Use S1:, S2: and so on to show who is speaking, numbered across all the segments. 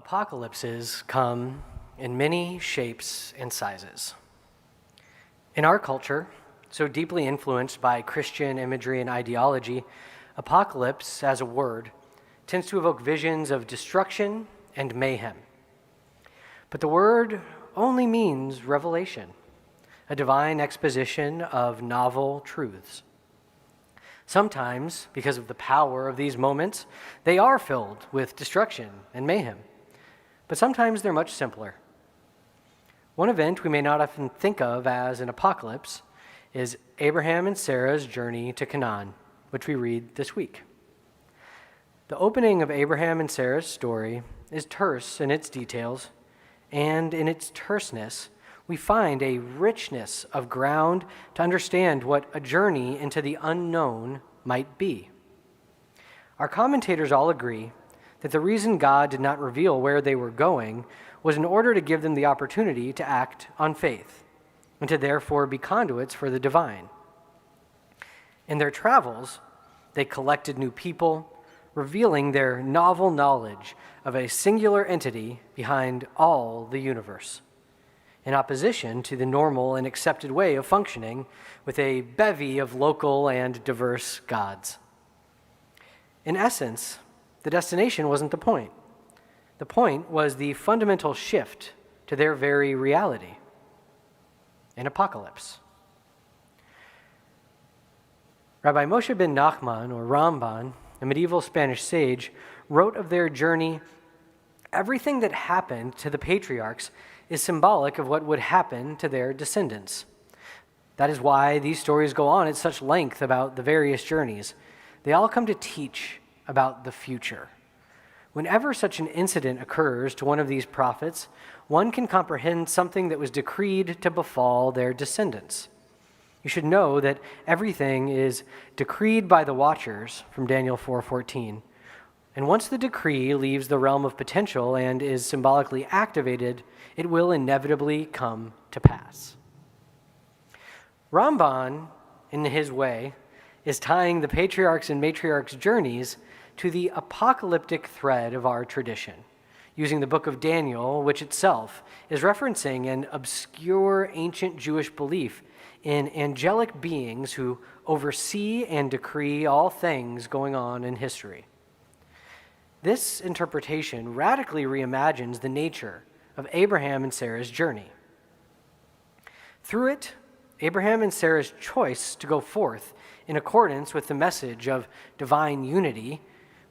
S1: Apocalypses come in many shapes and sizes. In our culture, so deeply influenced by Christian imagery and ideology, apocalypse, as a word, tends to evoke visions of destruction and mayhem. But the word only means revelation, a divine exposition of novel truths. Sometimes, because of the power of these moments, they are filled with destruction and mayhem. But sometimes they're much simpler. One event we may not often think of as an apocalypse is Abraham and Sarah's journey to Canaan, which we read this week. The opening of Abraham and Sarah's story is terse in its details, and in its terseness, we find a richness of ground to understand what a journey into the unknown might be. Our commentators all agree that the reason God did not reveal where they were going was in order to give them the opportunity to act on faith, and to therefore be conduits for the divine. In their travels, they collected new people, revealing their novel knowledge of a singular entity behind all the universe, in opposition to the normal and accepted way of functioning with a bevy of local and diverse gods. In essence, the destination wasn't the point. The point was the fundamental shift to their very reality, an apocalypse. Rabbi Moshe ben Nachman, or Ramban, a medieval Spanish sage, wrote of their journey, "Everything that happened to the patriarchs is symbolic of what would happen to their descendants. That is why these stories go on at such length about the various journeys. They all come to teach about the future. Whenever such an incident occurs to one of these prophets, one can comprehend something that was decreed to befall their descendants. You should know that everything is decreed by the watchers," from Daniel 4:14. And once the decree leaves the realm of potential and is symbolically activated, it will inevitably come to pass. Ramban, in his way, is tying the patriarchs and matriarchs' journeys to the apocalyptic thread of our tradition, using the book of Daniel, which itself is referencing an obscure ancient Jewish belief in angelic beings who oversee and decree all things going on in history. This interpretation radically reimagines the nature of Abraham and Sarah's journey. Through it, Abraham and Sarah's choice to go forth in accordance with the message of divine unity,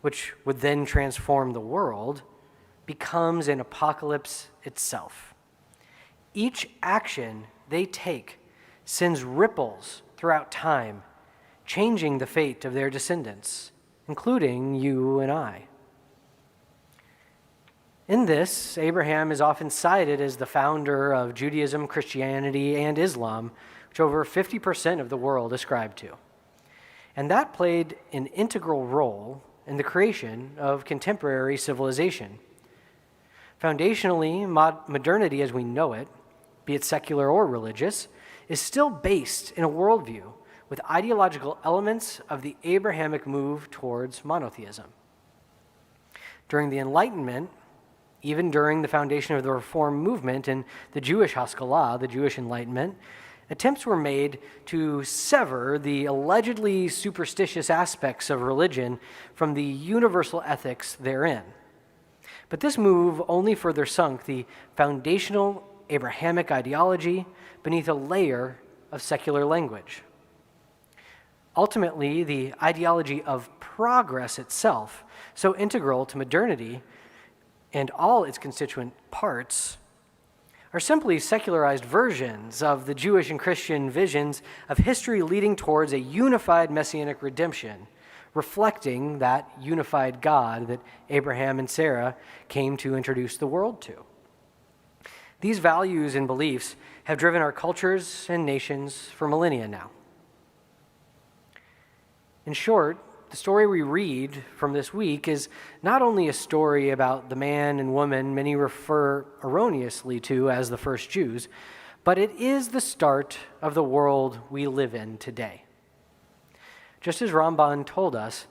S1: which would then transform the world, becomes an apocalypse itself. Each action they take sends ripples throughout time, changing the fate of their descendants, including you and I. In this, Abraham is often cited as the founder of Judaism, Christianity, and Islam, which over 50% of the world ascribe to. And that played an integral role in the creation of contemporary civilization. Foundationally, modernity as we know it, be it secular or religious, is still based in a worldview with ideological elements of the Abrahamic move towards monotheism. During the Enlightenment, even during the foundation of the Reform movement and the Jewish Haskalah, the Jewish Enlightenment, attempts were made to sever the allegedly superstitious aspects of religion from the universal ethics therein. But this move only further sunk the foundational Abrahamic ideology beneath a layer of secular language. Ultimately, the ideology of progress itself, so integral to modernity and all its constituent parts, are simply secularized versions of the Jewish and Christian visions of history leading towards a unified messianic redemption, reflecting that unified God that Abraham and Sarah came to introduce the world to. These values and beliefs have driven our cultures and nations for millennia now. In short, the story we read from this week is not only a story about the man and woman many refer erroneously to as the first Jews, but it is the start of the world we live in today. Just as Ramban told us,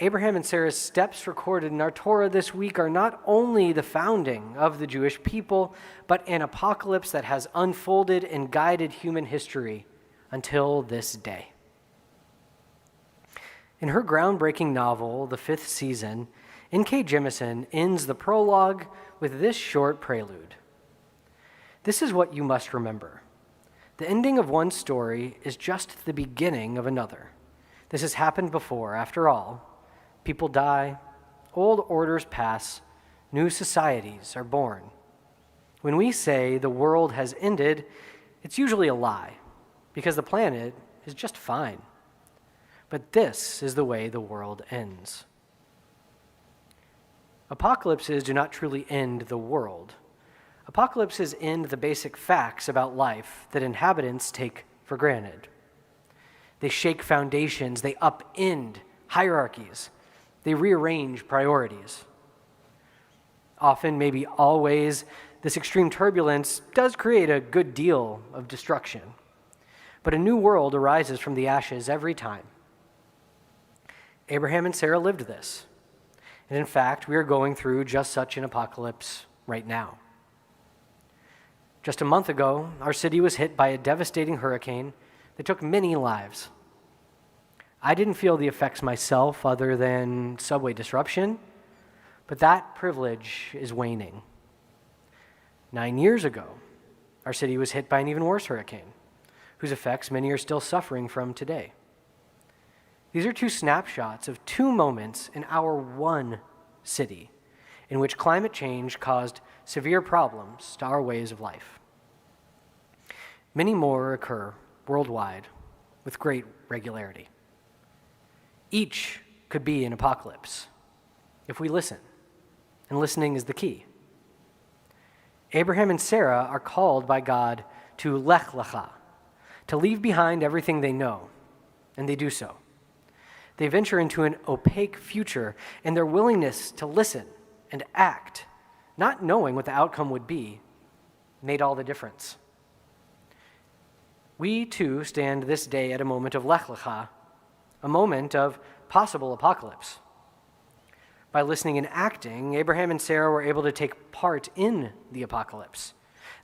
S1: Abraham and Sarah's steps recorded in our Torah this week are not only the founding of the Jewish people, but an apocalypse that has unfolded and guided human history until this day. In her groundbreaking novel, The Fifth Season, N.K. Jemisin ends the prologue with this short prelude. This is what you must remember. The ending of one story is just the beginning of another. This has happened before. After all, people die, old orders pass, new societies are born. When we say the world has ended, it's usually a lie, because the planet is just fine. But this is the way the world ends. Apocalypses do not truly end the world. Apocalypses end the basic facts about life that inhabitants take for granted. They shake foundations, they upend hierarchies, they rearrange priorities. Often, maybe always, this extreme turbulence does create a good deal of destruction. But a new world arises from the ashes every time. Abraham and Sarah lived this. And in fact, we are going through just such an apocalypse right now. Just a month ago, our city was hit by a devastating hurricane that took many lives. I didn't feel the effects myself other than subway disruption, but that privilege is waning. 9 years ago, our city was hit by an even worse hurricane, whose effects many are still suffering from today. These are two snapshots of two moments in our one city in which climate change caused severe problems to our ways of life. Many more occur worldwide with great regularity. Each could be an apocalypse if we listen, and listening is the key. Abraham and Sarah are called by God to lech lecha, to leave behind everything they know, and they do so. They venture into an opaque future, and their willingness to listen and act, not knowing what the outcome would be, made all the difference. We too stand this day at a moment of lech lecha, a moment of possible apocalypse. By listening and acting, Abraham and Sarah were able to take part in the apocalypse.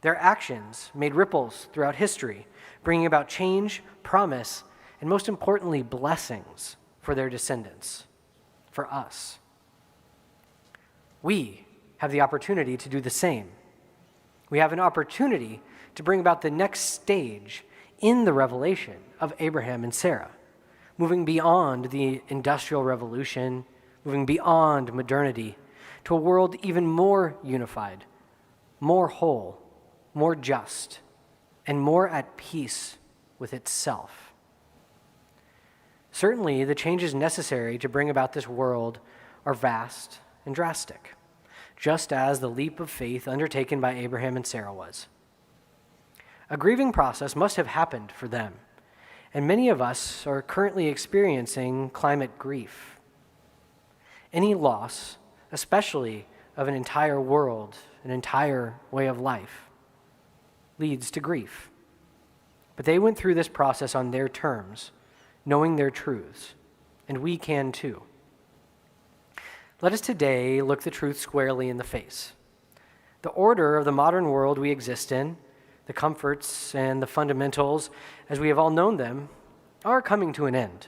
S1: Their actions made ripples throughout history, bringing about change, promise, and most importantly, blessings for their descendants, for us. We have the opportunity to do the same. We have an opportunity to bring about the next stage in the revelation of Abraham and Sarah, moving beyond the Industrial Revolution, moving beyond modernity, to a world even more unified, more whole, more just, and more at peace with itself. Certainly, the changes necessary to bring about this world are vast and drastic, just as the leap of faith undertaken by Abraham and Sarah was. A grieving process must have happened for them, and many of us are currently experiencing climate grief. Any loss, especially of an entire world, an entire way of life, leads to grief. But they went through this process on their terms, knowing their truths, and we can too. Let us today look the truth squarely in the face. The order of the modern world we exist in, the comforts and the fundamentals, as we have all known them, are coming to an end.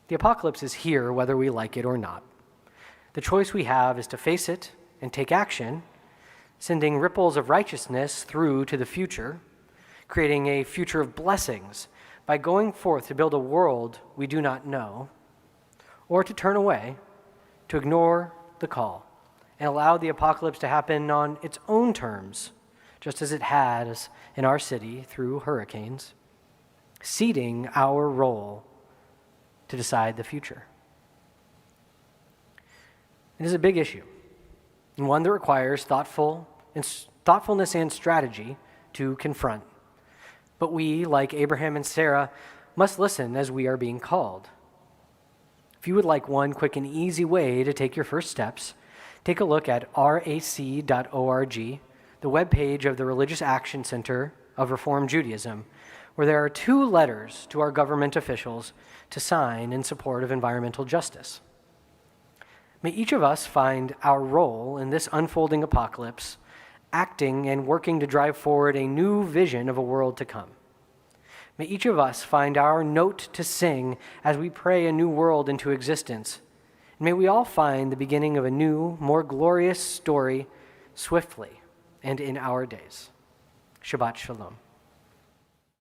S1: The apocalypse is here, whether we like it or not. The choice we have is to face it and take action, sending ripples of righteousness through to the future, creating a future of blessings by going forth to build a world we do not know, or to turn away, to ignore the call, and allow the apocalypse to happen on its own terms, just as it has in our city through hurricanes, ceding our role to decide the future. It is a big issue, and one that requires thoughtfulness and strategy to confront. But we, like Abraham and Sarah, must listen as we are being called. If you would like one quick and easy way to take your first steps, take a look at rac.org, the webpage of the Religious Action Center of Reform Judaism, where there are 2 letters to our government officials to sign in support of environmental justice. May each of us find our role in this unfolding apocalypse, acting and working to drive forward a new vision of a world to come. May each of us find our note to sing as we pray a new world into existence. And may we all find the beginning of a new, more glorious story swiftly and in our days. Shabbat Shalom.